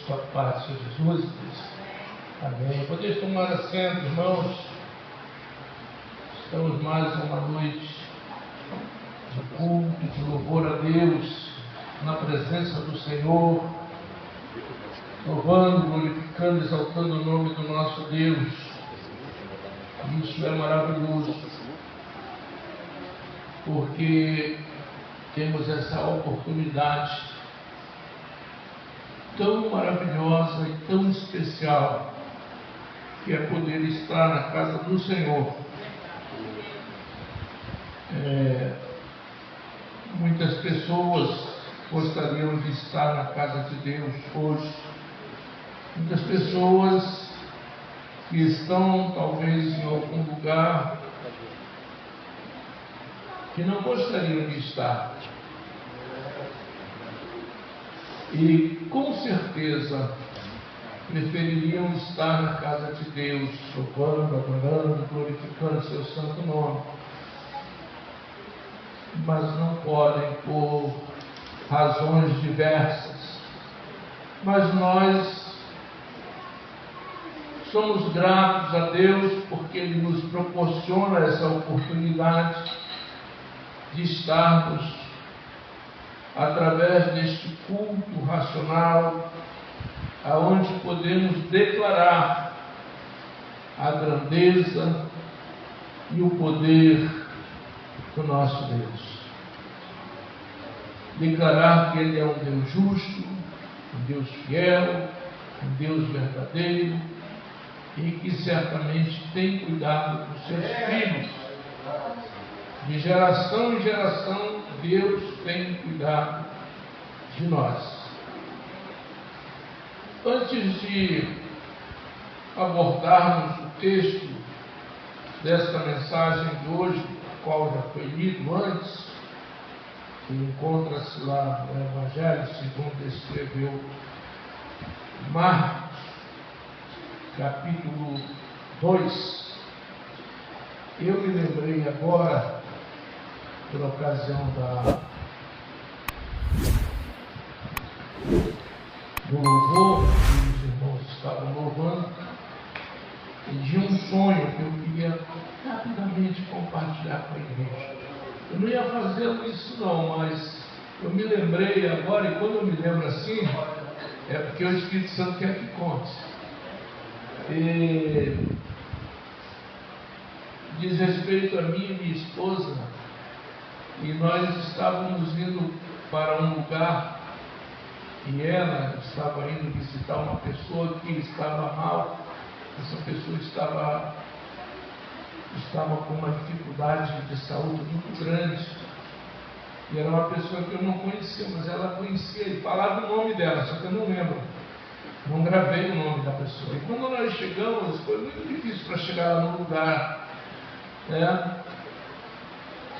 Sua paz, Senhor Jesus. Amém. Podeis tomar assento, irmãos. Estamos mais uma noite de culto, de louvor a Deus, na presença do Senhor, louvando, glorificando, exaltando o nome do nosso Deus. Isso é maravilhoso, porque temos essa oportunidade tão maravilhosa e tão especial, que é poder estar na casa do Senhor. Muitas pessoas gostariam de estar na casa de Deus hoje. Muitas pessoas que estão talvez em algum lugar que não gostariam de estar. E com certeza prefeririam estar na casa de Deus, louvando, adorando, glorificando seu santo nome. Mas não podem por razões diversas. Mas nós somos gratos a Deus porque Ele nos proporciona essa oportunidade de estarmos através deste culto racional, aonde podemos declarar a grandeza e o poder do nosso Deus. Declarar que Ele é um Deus justo, um Deus fiel, um Deus verdadeiro e que certamente tem cuidado dos seus filhos. De geração em geração, Deus tem cuidado de nós. Antes de abordarmos o texto desta mensagem de hoje, o qual já foi lido antes, que encontra-se lá no Evangelho segundo escreveu Marcos, capítulo 2, eu me lembrei agora, por ocasião do louvor, que os irmãos estavam louvando, e de um sonho que eu queria rapidamente compartilhar com a igreja. Eu não ia fazer isso não, mas eu me lembrei agora, e quando eu me lembro assim, é porque o Espírito Santo quer que conte. E diz respeito a mim e minha esposa, e nós estávamos indo para um lugar, e ela estava indo visitar uma pessoa que estava mal. Essa pessoa estava com uma dificuldade de saúde muito grande, e era uma pessoa que eu não conhecia, mas ela conhecia, e falava o nome dela, só que eu não lembro, não gravei o nome da pessoa. E quando nós chegamos, foi muito difícil para chegar lá no lugar,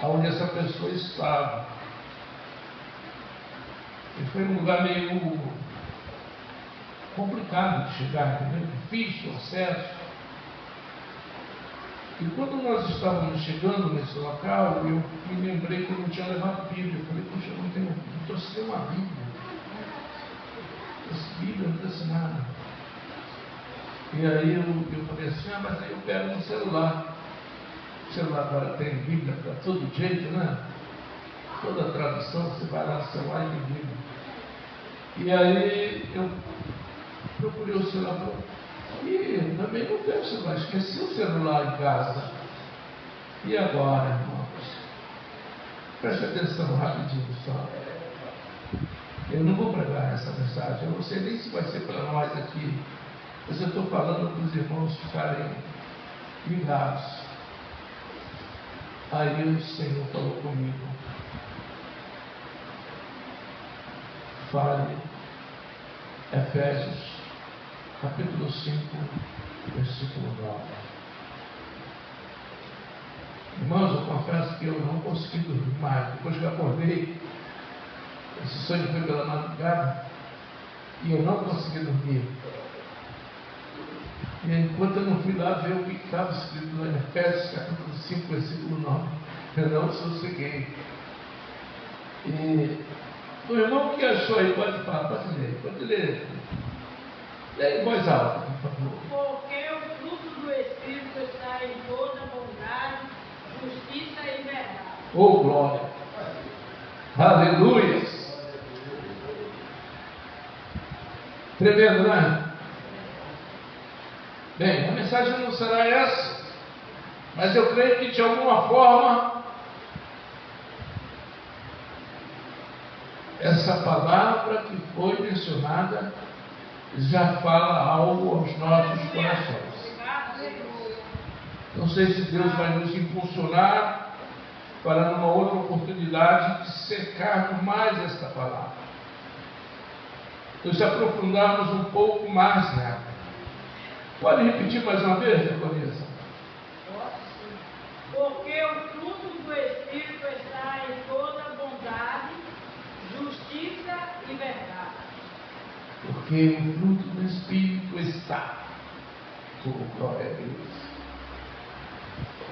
onde essa pessoa estava. E foi um lugar meio complicado de chegar, entendeu? Difícil o acesso. E quando nós estávamos chegando nesse local, eu me lembrei que eu não tinha levado Bíblia. Eu falei, puxa, eu não trouxe uma Bíblia. Essa Bíblia não trouxe nada. E aí eu falei assim, mas aí eu pego no celular. O celular agora tem Bíblia para todo jeito, né? Toda tradução, você vai lá no celular e tem Bíblia. E aí eu procurei o celular e também não tenho o celular, esqueci o celular em casa. E agora, irmãos? Preste atenção rapidinho só. Eu não vou pregar essa mensagem, eu não sei nem se vai ser para nós aqui, mas eu estou falando para os irmãos ficarem ligados. Aí o Senhor falou comigo, fale Efésios capítulo 5, versículo 9. Irmãos, eu confesso que eu não consegui dormir mais. Depois que eu acordei, esse sonho foi pela madrugada e eu não consegui dormir. E enquanto eu não fui lá ver o que estava escrito lá em Efésios capítulo 5, versículo 9, eu não sosseguei. E o irmão que achou aí, pode falar, pode ler. Leia em voz alta, por favor. Porque o fruto do Espírito está em toda bondade, justiça e verdade. Oh, glória! Aleluia! Tremendo, né? Bem, a mensagem não será essa, mas eu creio que de alguma forma essa palavra que foi mencionada já fala algo aos nossos corações. Não sei se Deus vai nos impulsionar para numa outra oportunidade de cercarmos mais esta palavra, nos aprofundarmos um pouco mais nela. Pode repetir mais uma vez, Vanessa? Porque o fruto do Espírito está em toda bondade, justiça e verdade. Porque o fruto do Espírito está. Oh, glória a Deus.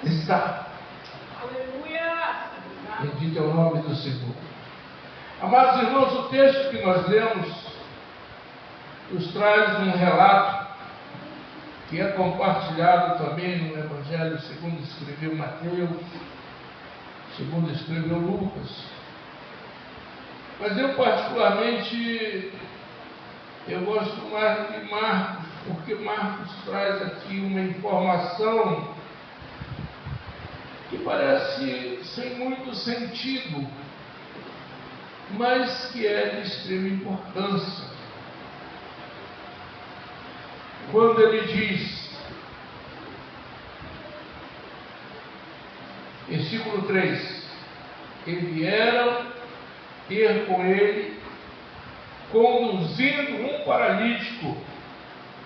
Está. Aleluia! Bendito é o nome do Senhor. Amados irmãos, o texto que nós lemos nos traz um relato que é compartilhado também no Evangelho segundo escreveu Mateus, segundo escreveu Lucas. Mas eu particularmente, eu gosto mais de Marcos, porque Marcos traz aqui uma informação que parece sem muito sentido, mas que é de extrema importância. Quando ele diz, versículo 3, e vieram ter com ele, conduzindo um paralítico,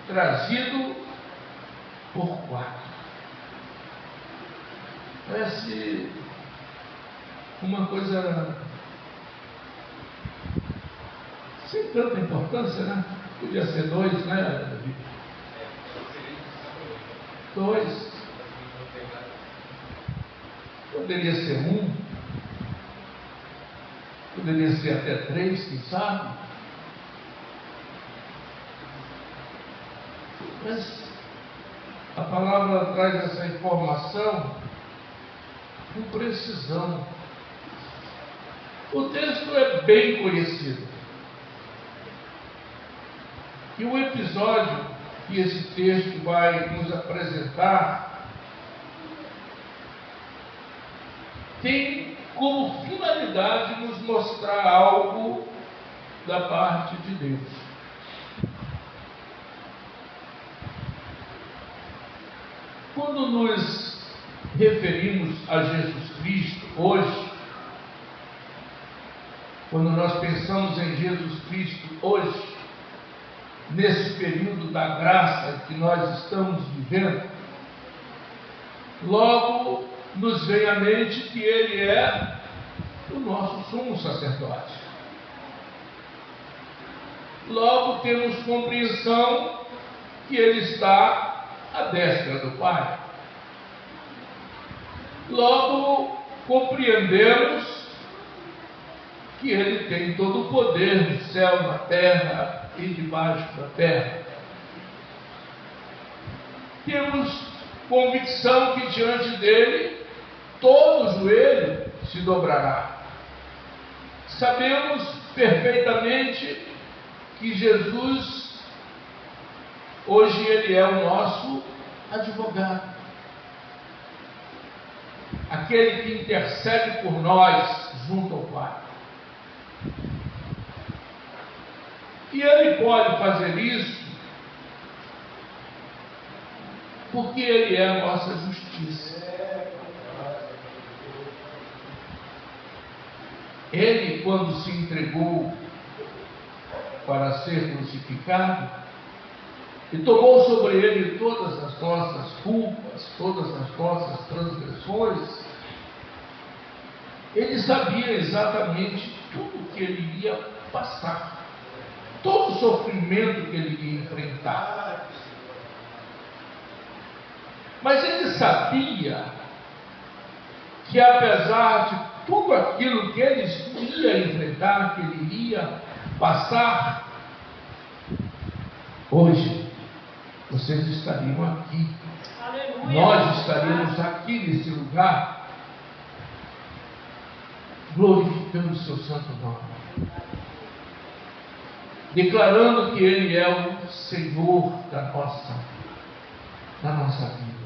trazido por 4. Parece uma coisa sem tanta importância, né? Podia ser 2, né, Davi? 2. Poderia ser 1. Poderia ser até 3, quem sabe? Mas a palavra traz essa informação com precisão. O texto é bem conhecido. E o episódio que esse texto vai nos apresentar tem como finalidade nos mostrar algo da parte de Deus. Quando nos referimos a Jesus Cristo hoje, quando nós pensamos em Jesus Cristo hoje, nesse período da graça que nós estamos vivendo, logo nos vem à mente que Ele é o nosso sumo sacerdote. Logo temos compreensão que Ele está à destra do Pai. Logo compreendemos que Ele tem todo o poder no céu, na terra e debaixo da terra. Temos convicção que diante dele todo joelho se dobrará. Sabemos perfeitamente que Jesus, hoje ele é o nosso advogado, aquele que intercede por nós junto ao Pai. E ele pode fazer isso porque ele é a nossa justiça. Ele, quando se entregou para ser crucificado, e tomou sobre ele todas as nossas culpas, todas as nossas transgressões, ele sabia exatamente tudo que ele ia passar, todo o sofrimento que ele ia enfrentar. Mas ele sabia que apesar de tudo aquilo que ele ia enfrentar, que ele ia passar, hoje vocês estariam aqui. Aleluia. Nós estaríamos aqui nesse lugar, glorificando o seu santo nome, declarando que Ele é o Senhor da nossa vida.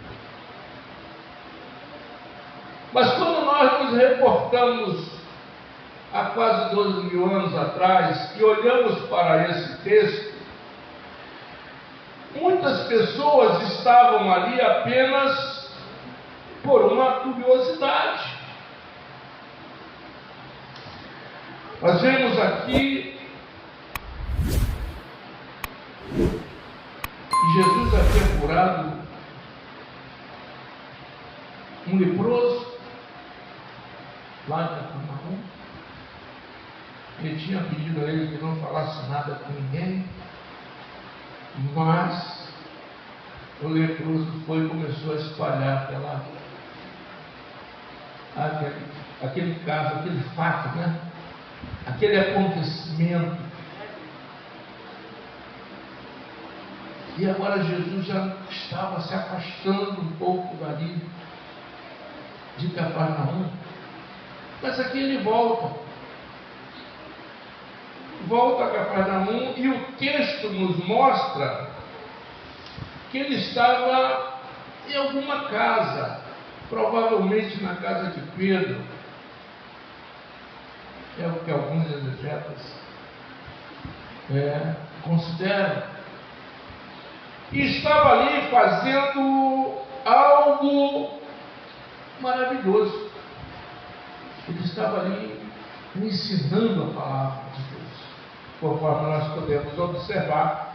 Mas quando nós nos reportamos há quase 12 mil anos atrás e olhamos para esse texto, muitas pessoas estavam ali apenas por uma curiosidade. Nós vemos aqui que Jesus havia curado um leproso lá em Cafarnaum. Ele tinha pedido a ele que não falasse nada com ninguém, mas o leproso foi e começou a espalhar aquele caso, aquele fato, né? Aquele acontecimento. E agora Jesus já estava se afastando um pouco dali de Cafarnaum. Mas aqui ele volta a Cafarnaum, e o texto nos mostra que ele estava em alguma casa, provavelmente na casa de Pedro. É o que alguns exegetas consideram. E estava ali fazendo algo maravilhoso. Ele estava ali ensinando a palavra de Deus, conforme nós podemos observar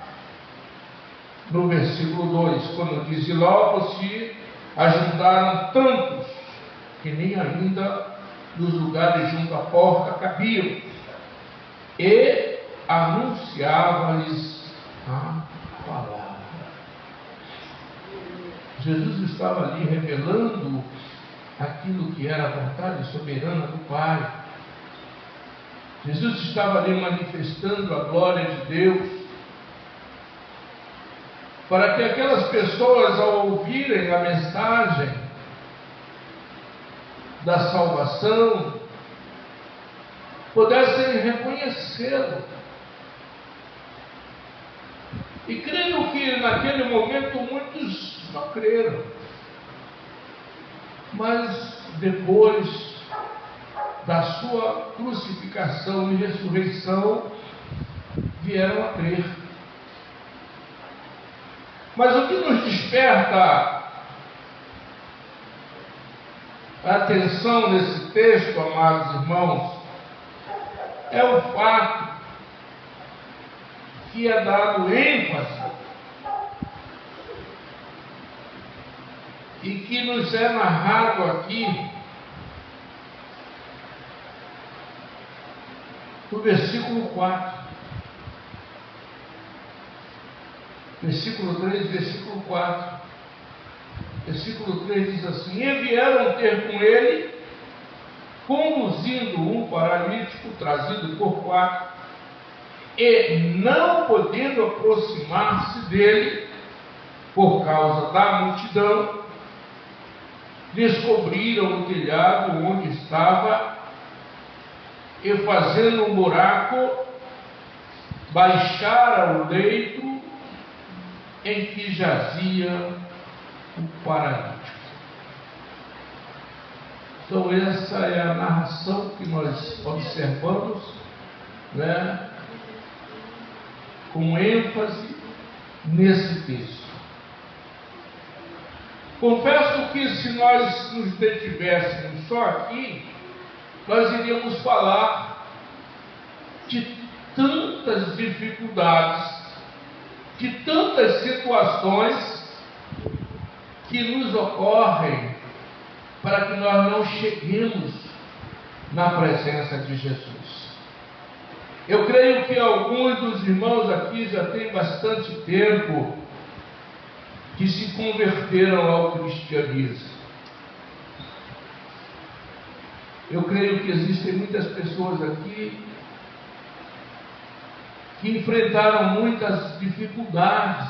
no versículo 2, quando diz: e logo se ajuntaram tantos que nem ainda nos lugares junto à porta cabiam, e anunciava-lhes a palavra. Jesus estava ali revelando aquilo que era a vontade soberana do Pai. Jesus estava ali manifestando a glória de Deus, para que aquelas pessoas, ao ouvirem a mensagem da salvação, pudessem reconhecê-lo. E creio que naquele momento muitos não creram, mas depois da sua crucificação e ressurreição vieram a crer. Mas o que nos desperta a atenção nesse texto, amados irmãos, é o fato que é dado ênfase e que nos é narrado aqui no versículo 4. Versículo 3, versículo 4. Versículo 3 diz assim: e vieram ter com ele, conduzindo um paralítico, trazido por 4, e não podendo aproximar-se dele, por causa da multidão, descobriram o telhado onde estava, e fazendo um buraco, baixaram o leito em que jazia o paralítico. Então essa é a narração que nós observamos, né, com ênfase nesse texto. Confesso que se nós nos detivéssemos só aqui, nós iríamos falar de tantas dificuldades, de tantas situações que nos ocorrem para que nós não cheguemos na presença de Jesus. Eu creio que alguns dos irmãos aqui já têm bastante tempo que se converteram ao cristianismo. Eu creio que existem muitas pessoas aqui que enfrentaram muitas dificuldades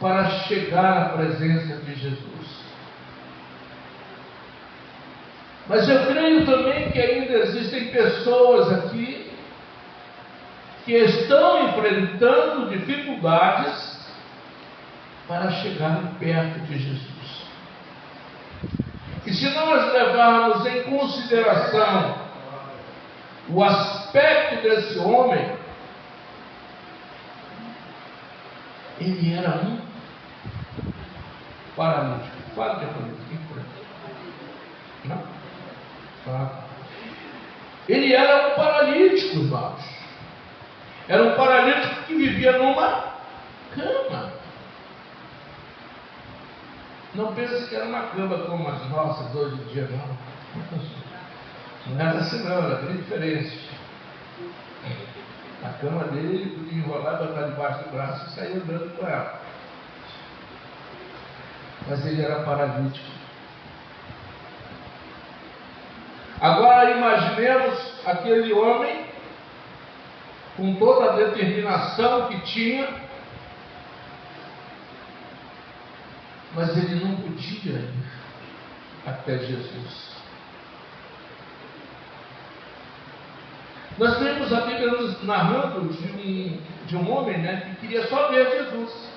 para chegar à presença de Jesus. Mas eu creio também que ainda existem pessoas aqui que estão enfrentando dificuldades para chegarem perto de Jesus. E se nós levarmos em consideração o aspecto desse homem, ele era um paralítico. Fala de paralítico. Não? Ele era um paralítico, irmãos. Era um paralítico que vivia numa cama. Não pense que era uma cama como as nossas hoje em dia, não. Não era assim, não, era bem diferente. A cama dele, ele podia enrolar, botar debaixo do braço e sair andando com ela. Mas ele era paralítico. Agora imaginemos aquele homem com toda a determinação que tinha, mas ele não podia ir até Jesus. Nós temos a Bíblia nos narrando de um homem, né, que queria só ver Jesus.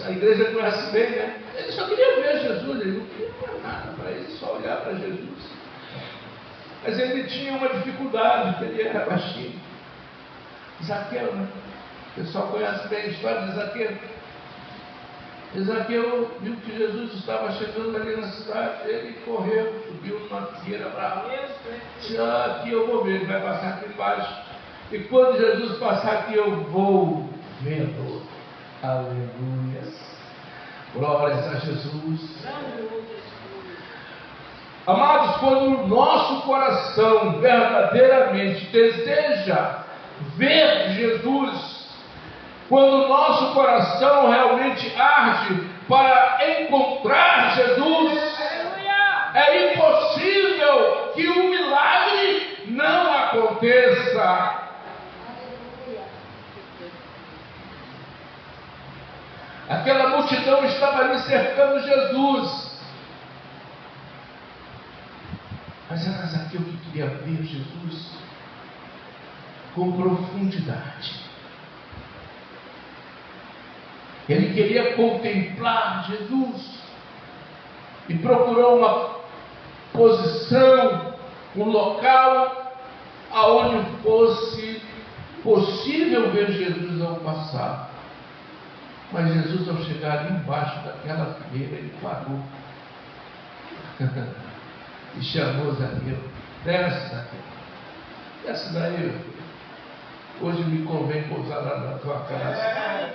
A igreja conhece bem, né? Ele só queria ver Jesus, ele não queria mais nada para ele, só olhar para Jesus. Mas ele tinha uma dificuldade, que ele era baixinho. Zaqueu, né? O pessoal conhece bem a história de Zaqueu. E Zaqueu viu que Jesus estava chegando ali na cidade, ele correu, subiu numa figueira brava. Disse, aqui eu vou ver, ele vai passar aqui embaixo. E quando Jesus passar aqui, eu vou vê-lo. Aleluia. Glórias a Jesus. Amados, quando o nosso coração verdadeiramente deseja ver Jesus, quando o nosso coração realmente arde para encontrar Jesus, é impossível que o milagre não aconteça. Aquela multidão estava ali cercando Jesus. Mas era Zaqueu que queria ver Jesus com profundidade. Ele queria contemplar Jesus e procurou uma posição, um local aonde fosse possível ver Jesus ao passar. Mas Jesus, ao chegar ali embaixo daquela figueira, ele parou e chamou Zaqueu. Desce, Zaqueu. Desce daí, meu filho. Hoje me convém pousar lá na tua casa.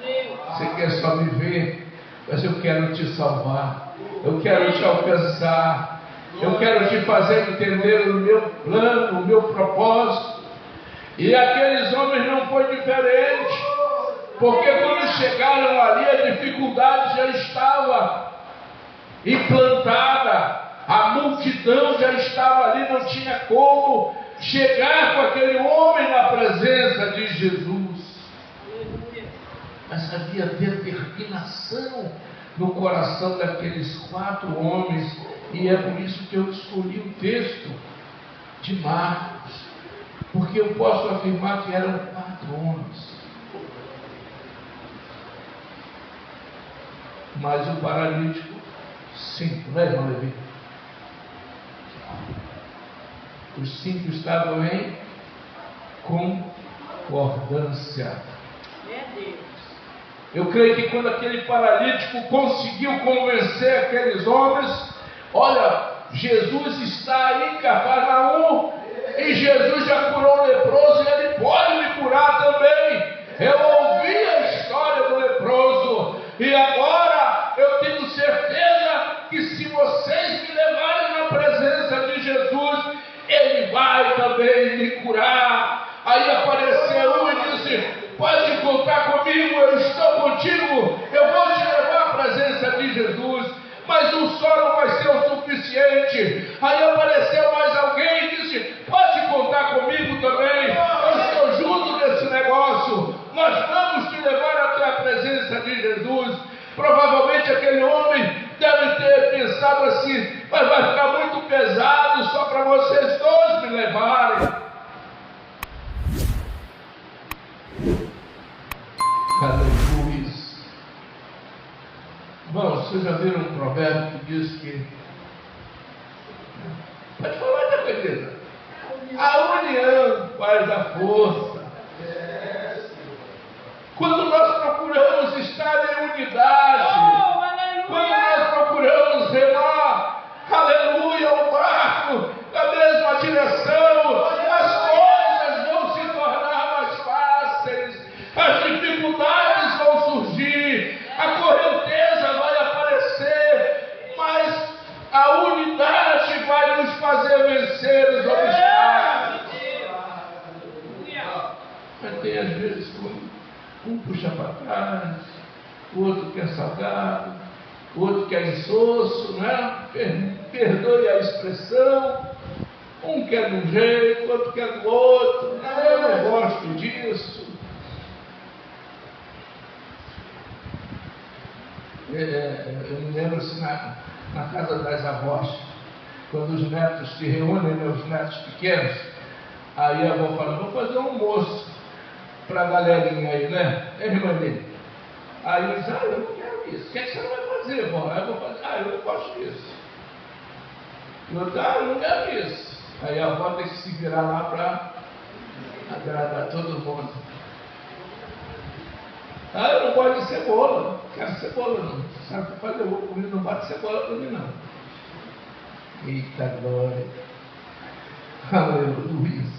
Você quer só me ver, mas eu quero te salvar. Eu quero te alcançar. Eu quero te fazer entender o meu plano, o meu propósito. E aqueles homens não foi diferente. Porque quando chegaram ali, a dificuldade já estava implantada. A multidão já estava ali, não tinha como chegar com aquele homem na presença de Jesus. Mas havia determinação no coração daqueles 4 homens, e é por isso que eu escolhi o texto de Marcos, porque eu posso afirmar que eram 4 homens. Mas o paralítico, 5, né, irmão Levi? Os 5 estavam em concordância. Eu creio que quando aquele paralítico conseguiu convencer aqueles homens, olha, Jesus está aí em Cafarnaum, e Jesus já curou o leproso, e ele pode me curar também. Eu ouvi a história do leproso, e agora eu tenho certeza que se vocês me levarem na presença de Jesus, Ele vai também me curar. Aí apareceu um e disse, pode contar comigo, eu estou contigo, eu vou te levar à presença de Jesus, mas um só não vai ser o suficiente. Aí apareceu mais alguém e disse, pode contar comigo também, eu estou junto nesse negócio. pensado assim, mas vai ficar muito pesado só para vocês dois me levarem. Aleluia. Bom, vocês já viram um provérbio que diz que... Pode falar, da beleza. A união faz a força. Quando nós procuramos estar em unidade, quando nós procuramos remar, aleluia, o barco na mesma direção, as coisas vão se tornar mais fáceis, as dificuldades vão surgir, a correnteza vai aparecer, mas a unidade vai nos fazer vencer os obstáculos. Mas tem às vezes um puxa para trás, o outro quer salgado, o outro quer insosso, né? Perdoe a expressão. Um quer de um jeito, o outro quer do outro. Não, eu não gosto disso. Eu me lembro assim na casa das avós, quando os netos se reúnem, meus netos pequenos, aí a avó fala, vou fazer um almoço para a galerinha aí, né? Irmã dele. Aí ele diz, eu não quero isso. O que é que você não vai fazer, vó? Aí eu vou fazer, eu não gosto disso. E eu digo, eu não quero isso. Aí a avó tem que se virar lá para agradar todo mundo. Eu não gosto de cebola. Não quero cebola, não. Sabe o que fazer? Eu vou comer, não bate cebola para mim, não. Eita glória. Aleluia.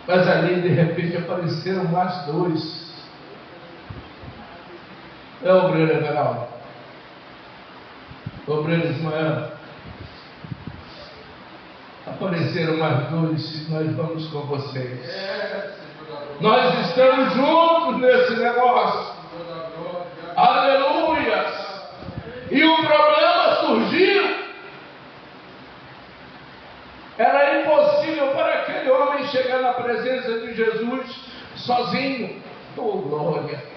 Mas ali, de repente, apareceram mais dois. Obreiro Everaldo, obreiro Ismael, apareceram mais dois e nós vamos com vocês. Nós estamos juntos nesse negócio. Aleluia! E o problema surgiu. Era impossível para aquele homem chegar na presença de Jesus sozinho. Oh, glória!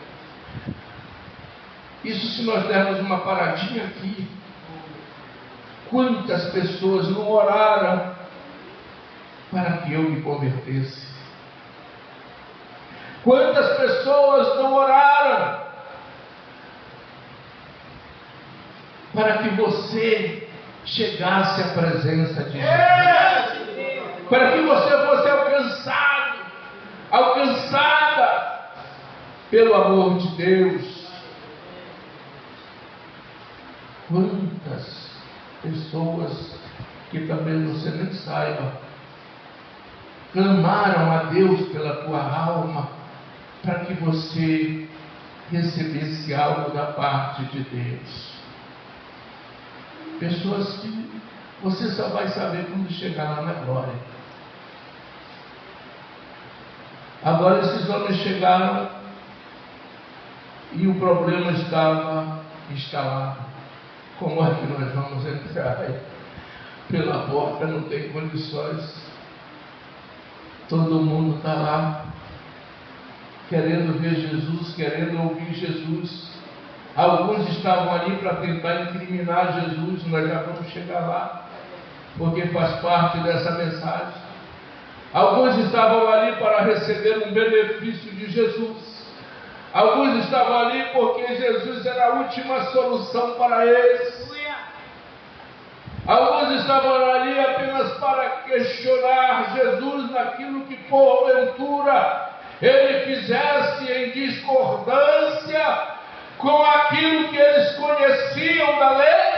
Isso se nós dermos uma paradinha aqui. Quantas pessoas não oraram para que eu me convertesse? Quantas pessoas não oraram para que você chegasse à presença de Jesus? Para que você fosse alcançada pelo amor de Deus. Quantas pessoas que talvez você nem saiba clamaram a Deus pela tua alma para que você recebesse algo da parte de Deus. Pessoas que você só vai saber quando chegar lá na glória. Agora esses homens chegaram e o problema estava instalado. Como é que nós vamos entrar? Pela porta não tem condições. Todo mundo está lá, querendo ver Jesus, querendo ouvir Jesus. Alguns estavam ali para tentar incriminar Jesus. Nós já vamos chegar lá, porque faz parte dessa mensagem. Alguns estavam ali para receber um benefício de Jesus. Alguns estavam ali porque Jesus era a última solução para eles. Alguns estavam ali apenas para questionar Jesus naquilo que porventura ele fizesse em discordância com aquilo que eles conheciam da lei.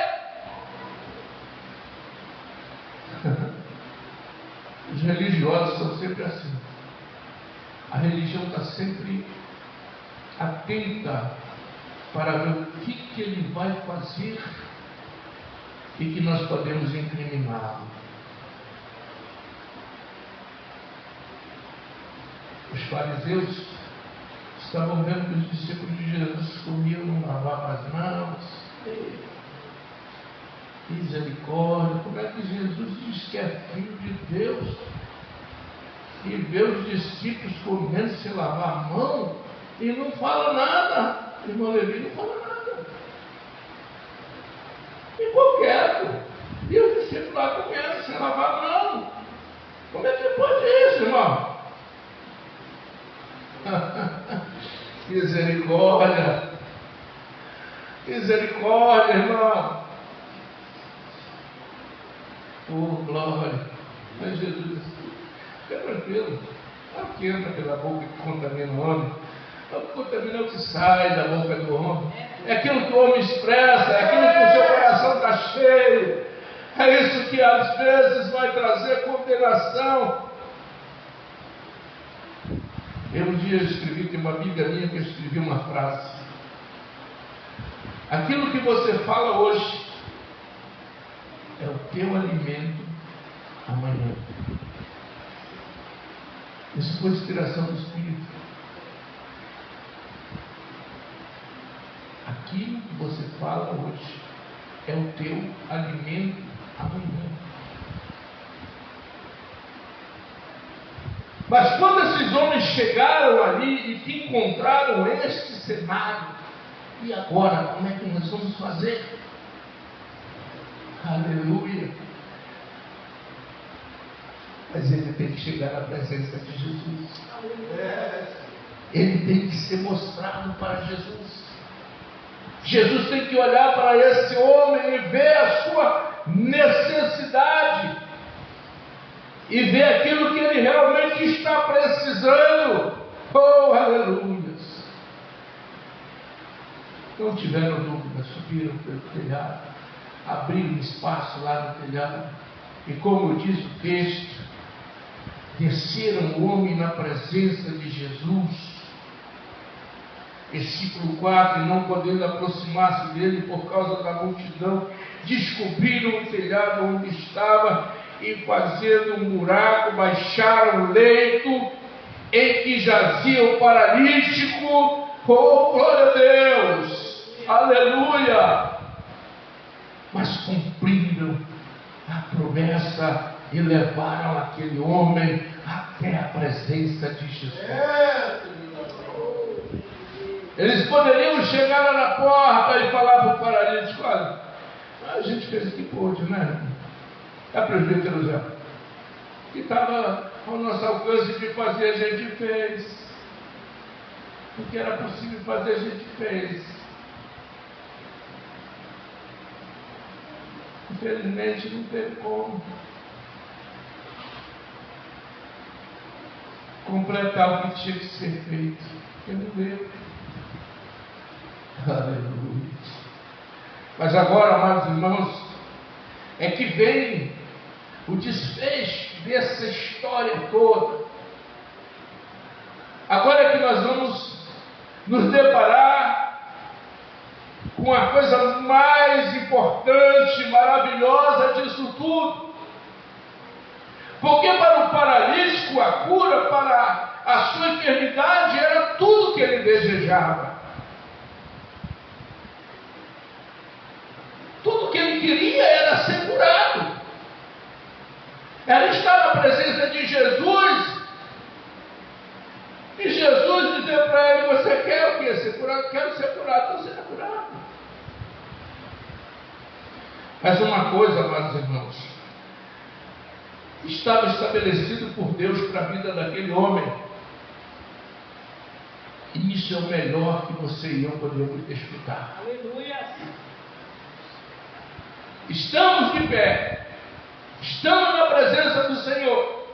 Os religiosos são sempre assim. A religião está sempre atenta para ver o que ele vai fazer e que nós podemos incriminá-lo. Os fariseus estavam vendo que os discípulos de Jesus comiam, não lavavam as mãos. Misericórdia, como é que Jesus diz que é filho de Deus e vê os discípulos comendo sem lavar a mão e não fala nada? Irmão Levi não fala nada. Ficou quieto. E eu discípulo lá comendo, sem lavar a mão. Como é que pode isso, irmão? Misericórdia. Misericórdia, irmão. Oh, glória. Mas Jesus disse, fica tranquilo. Não é o que entra pela boca que contamina o homem. Não contamina o que sai da boca do homem. É aquilo que o homem expressa, é aquilo que o seu coração está cheio. É isso que às vezes vai trazer condenação. Eu um dia escrevi, tem uma amiga minha que escrevi uma frase. Aquilo que você fala hoje é o teu alimento amanhã. Isso foi inspiração do Espírito. Aquilo que você fala hoje é o teu alimento amanhã. Mas quando esses homens chegaram ali e que encontraram este cenário, e agora, como é que nós vamos fazer? Aleluia! Mas ele tem que chegar na presença de Jesus. Ele tem que ser mostrado para Jesus. Jesus tem que olhar para esse homem e ver a sua necessidade. E ver aquilo que ele realmente está precisando. Oh, aleluia! Não tiveram dúvida, subiram pelo telhado, abriram espaço lá no telhado, e como diz o texto, desceram o homem na presença de Jesus. Versículo 4, e não podendo aproximar-se dele por causa da multidão, descobriram o telhado onde estava, e fazendo um buraco, baixaram o leito em que jazia o paralítico. Oh, glória a Deus! Aleluia! Mas cumpriram a promessa e levaram aquele homem até a presença de Jesus. Eles poderiam chegar lá na porta e falar para o paralítico: olha, a gente fez o que pôde, né? A presbítero Zé, que estava ao nosso alcance de fazer, a gente fez. O que era possível fazer, a gente fez. Infelizmente, não teve como completar o que tinha que ser feito. Porque não deu. Aleluia. Mas agora, amados irmãos, é que vem o desfecho dessa história toda. Agora é que nós vamos nos deparar com a coisa mais importante, maravilhosa disso tudo. Porque para o paralítico, a cura para a sua enfermidade era tudo que ele desejava. Tudo que ele queria era ser curado. Era estar na presença de Jesus. E Jesus dizer para ele: você quer o quê? Ser curado? Quero ser curado. Então será curado. Mas uma coisa, amados irmãos, estava estabelecido por Deus para a vida daquele homem. E isso é o melhor que você e eu podemos desfrutar. Aleluia! Estamos de pé. Estamos na presença do Senhor.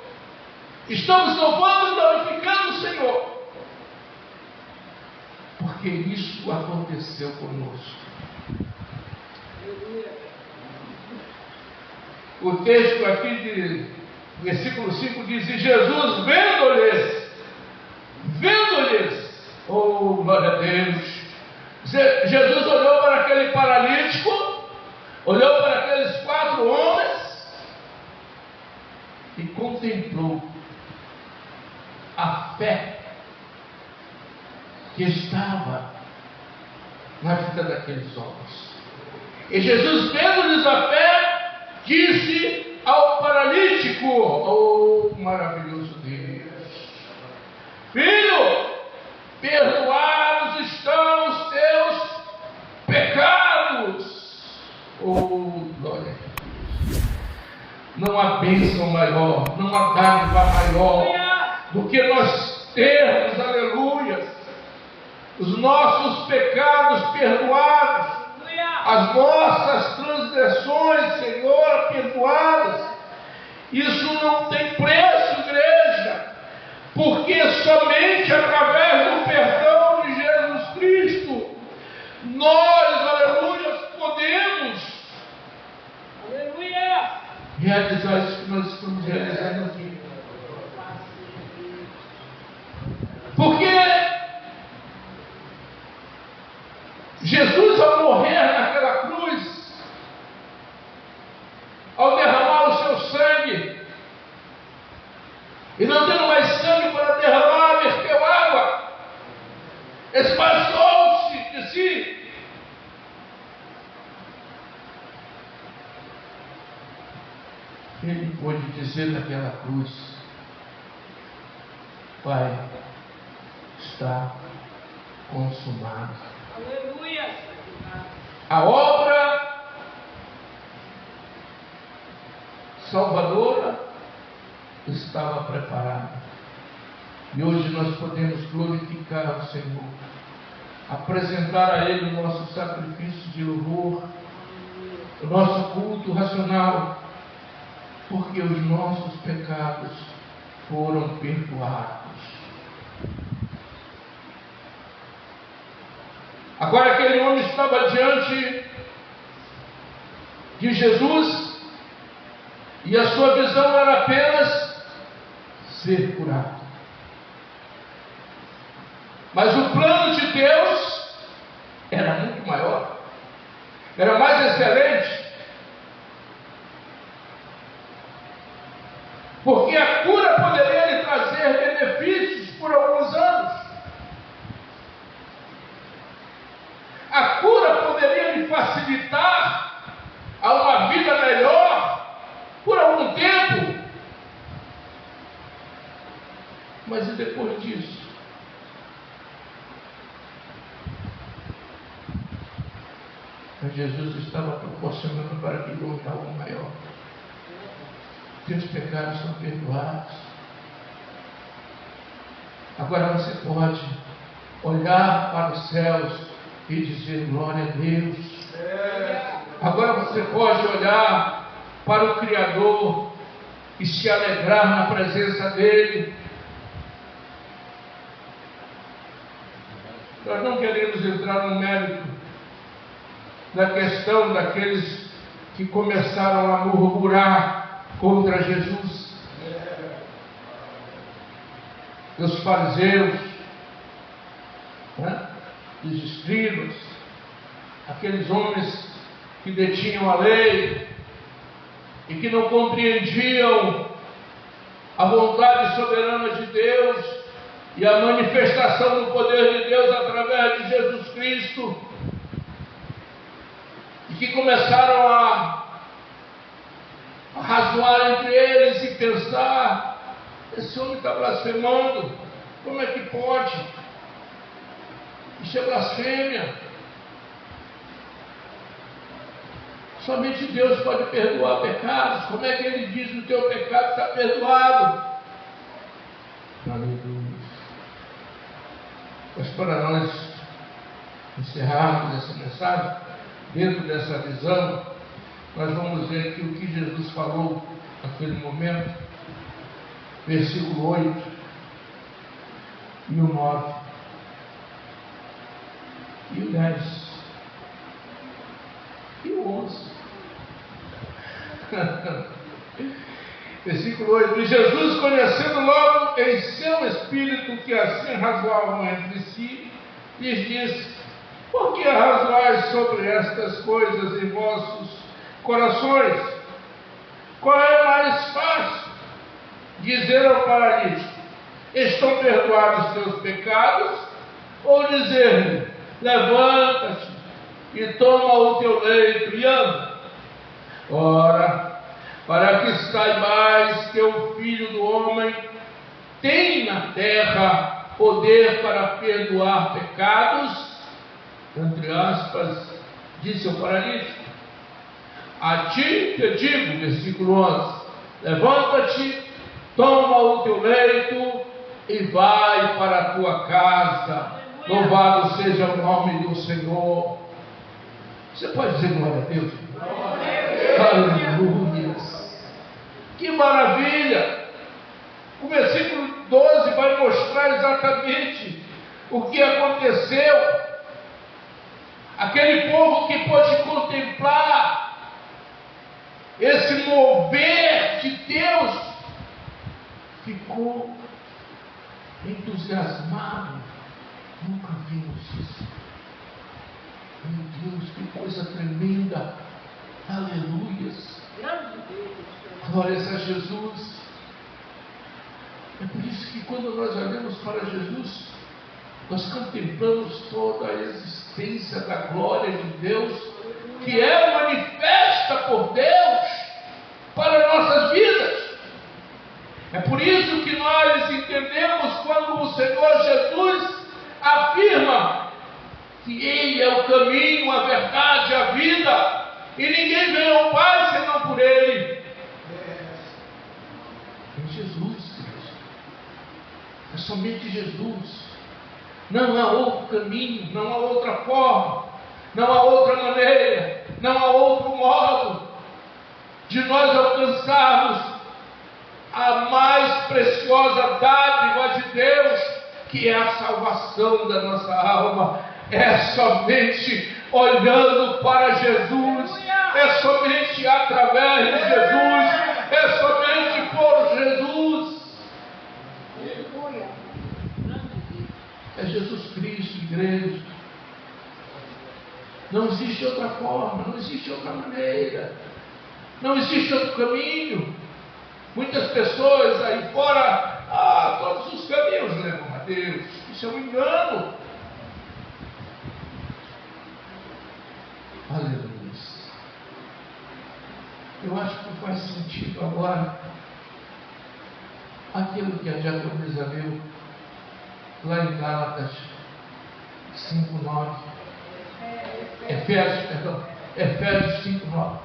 Estamos louvando e glorificando o Senhor. Porque isso aconteceu conosco. O texto aqui de versículo 5 diz: e Jesus vendo-lhes, oh glória a Deus, Jesus olhou para aquele paralítico, olhou para aqueles 4 homens e contemplou a fé que estava na vida daqueles homens. E Jesus, vendo-lhes a fé, disse ao paralítico: oh maravilhoso Deus, filho, perdoados estão os teus pecados. Oh, glória a Deus. Não há bênção maior, não há dádiva maior do que nós termos, aleluia, os nossos pecados perdoados, as nossas transgressões, Senhor, perdoadas. Isso não tem preço, igreja, porque somente através do perdão de Jesus Cristo nós, aleluia, podemos realizar isso que nós estamos realizando aqui. Porque Jesus, ao morrer naquela cruz, ao derramar o seu sangue, e não tendo mais sangue para derramar, verteu água, esvaziou-se de si. Ele pôde dizer naquela cruz: Pai, está consumado. Aleluia! A obra salvadora estava preparada. E hoje nós podemos glorificar o Senhor, apresentar a Ele o nosso sacrifício de louvor, o nosso culto racional, porque os nossos pecados foram perdoados. Agora aquele homem estava diante de Jesus e a sua visão era apenas ser curado. Mas o plano de Deus era muito maior, era mais excelente. Porque a cura poderia lhe trazer benefícios por alguns anos. A cura poderia lhe facilitar a uma vida melhor por algum tempo. Mas e depois disso? Jesus estava proporcionando para que houve algo maior. Teus pecados são perdoados. Agora você pode olhar para os céus e dizer glória a Deus. Agora você pode olhar para o Criador e se alegrar na presença dEle. Nós não queremos entrar no mérito da questão daqueles que começaram a murmurar contra Jesus, dos fariseus, dos escribas, aqueles homens que detinham a lei e que não compreendiam a vontade soberana de Deus e a manifestação do poder de Deus através de Jesus Cristo, e que começaram a razoar entre eles e pensar: esse homem está blasfemando, como é que pode? Isso é blasfêmia. Somente Deus pode perdoar pecados. Como é que Ele diz que o teu pecado está perdoado? Aleluia. Mas para nós encerrarmos essa mensagem, dentro dessa visão, nós vamos ver que o que Jesus falou naquele momento, versículo 8 e o 9 e o 10 e o 11. Versículo 8: E Jesus, conhecendo logo em seu espírito que assim razoavam entre si, lhes disse: por que razoais sobre estas coisas em vossos corações? Qual é mais fácil? Dizer ao paralítico: estão perdoados teus pecados? Ou dizer-lhe: levanta-te e toma o teu leito e anda? Ora, para que saibais que o Filho do Homem tem na terra poder para perdoar pecados, entre aspas, disse ao paralítico: A ti te digo, versículo 11, levanta-te, toma o teu leito e vai para a tua casa. Louvado seja o nome do Senhor. Você pode dizer glória a Deus? Aleluia! Que maravilha! O versículo 12 vai mostrar exatamente o que aconteceu. Aquele povo que pôde contemplar esse mover de Deus ficou entusiasmado. Nunca vimos isso. Meu Deus, que coisa tremenda. Aleluias. Glórias a Jesus. É por isso que quando nós olhamos para Jesus, nós contemplamos toda a existência da glória de Deus, que é manifesta por Deus para nossas vidas. É por isso que nós entendemos quando o Senhor Jesus afirma que Ele é o caminho, a verdade, a vida, e ninguém vem ao Pai senão por Ele. É Jesus, Deus. É somente Jesus. Não há outro caminho, não há outra forma, não há outra maneira, não há outro modo de nós alcançarmos a mais preciosa dádiva de Deus, que é a salvação da nossa alma. É somente olhando para Jesus, é somente através de Jesus, é somente por Jesus. É Jesus Cristo, igreja. Não existe outra forma, não existe outra maneira, não existe outro caminho. Muitas pessoas aí fora, todos os caminhos levam a Deus. Isso é um engano. Aleluia. Eu acho que faz sentido agora aquilo que a diaconisa leu lá em Gálatas 5:9. Efésios 5:9.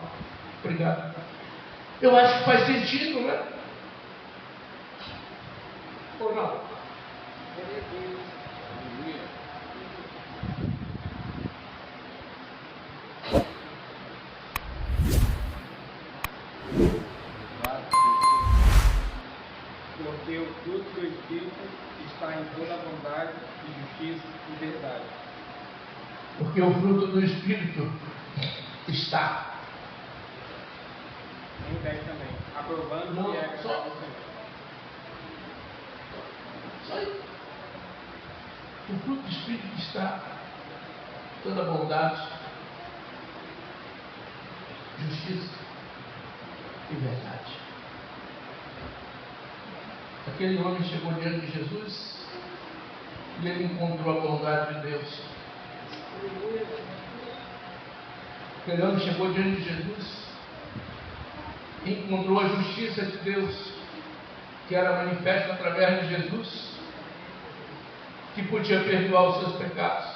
Obrigado. Eu acho que faz sentido, né? Ou não? Porque o fruto do Espírito está em toda bondade e justiça e verdade. Porque o fruto do Espírito está. Em 10 também. Aprovando Não, que é a só- graça do Senhor. Só isso. O fruto do Espírito está toda bondade, justiça e verdade. Aquele homem chegou diante de Jesus e ele encontrou a bondade de Deus. Aquele homem chegou diante de Jesus e encontrou a justiça de Deus, que era manifesta através de Jesus, que podia perdoar os seus pecados.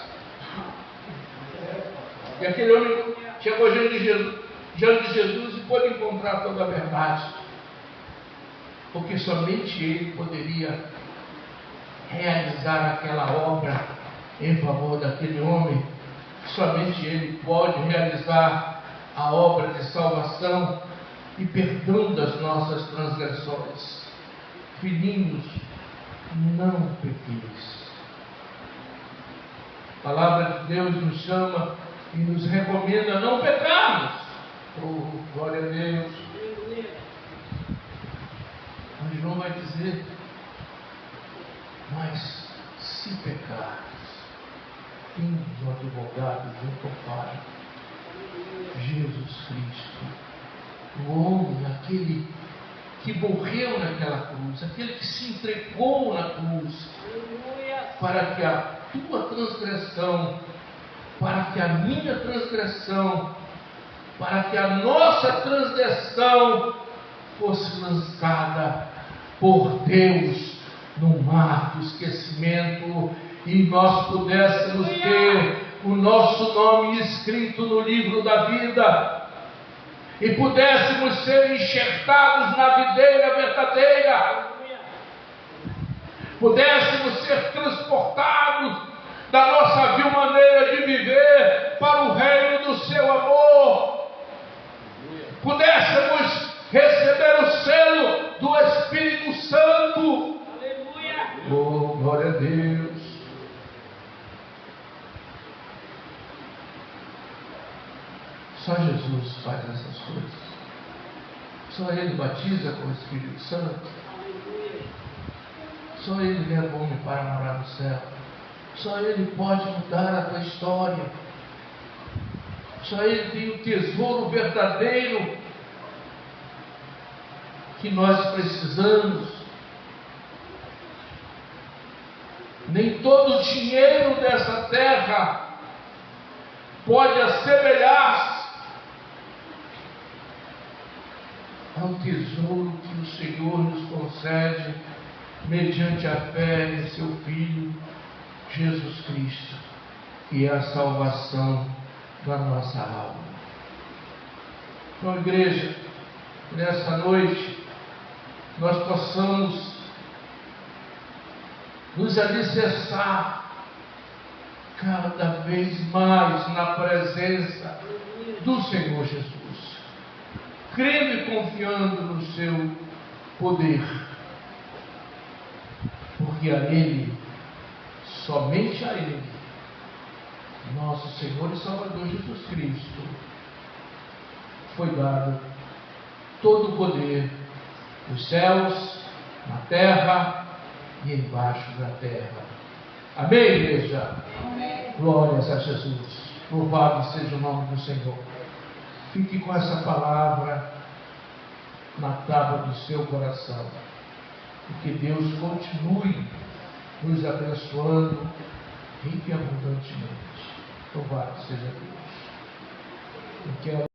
E aquele homem chegou diante de Jesus e pôde encontrar toda a verdade, porque somente ele poderia realizar aquela obra em favor daquele homem. Somente ele pode realizar a obra de salvação e perdão das nossas transgressões. Filhinhos, não pequeis. A palavra de Deus nos chama e nos recomenda não pecarmos. Oh, glória a Deus. Mas João vai dizer: mas se pecarmos, temos um advogado junto ao Pai, Jesus Cristo, o homem, aquele que morreu naquela cruz, aquele que se entregou na cruz, para que a tua transgressão, para que a minha transgressão, para que a nossa transgressão fosse lançada por Deus no mar do esquecimento, e nós pudéssemos ter o nosso nome escrito no livro da vida. e pudéssemos ser enxertados na videira verdadeira, pudéssemos ser transportados da nossa vil maneira de viver para o reino do seu amor, pudéssemos receber o selo do Espírito Santo. Aleluia. Oh, glória a Deus. Só Jesus faz essas coisas. Só Ele batiza com o Espírito Santo. Só Ele é bom para morar no céu. Só Ele pode mudar a tua história. Só Ele tem o tesouro verdadeiro que nós precisamos. Nem todo o dinheiro dessa terra pode assemelhar-se ao tesouro que o Senhor nos concede mediante a fé em seu Filho Jesus Cristo, que é a salvação da nossa alma. Então, igreja, nessa noite nós possamos nos alicerçar cada vez mais na presença do Senhor Jesus, crendo e confiando no seu poder, porque a Ele, somente a Ele, nosso Senhor e Salvador Jesus Cristo, foi dado todo o poder nos céus, na terra e embaixo da terra. Amém, igreja? Amém. Glórias a Jesus. Louvado seja o nome do Senhor. Fique com essa palavra na tábua do seu coração. E que Deus continue nos abençoando rica e abundantemente. Louvado seja Deus. Eu quero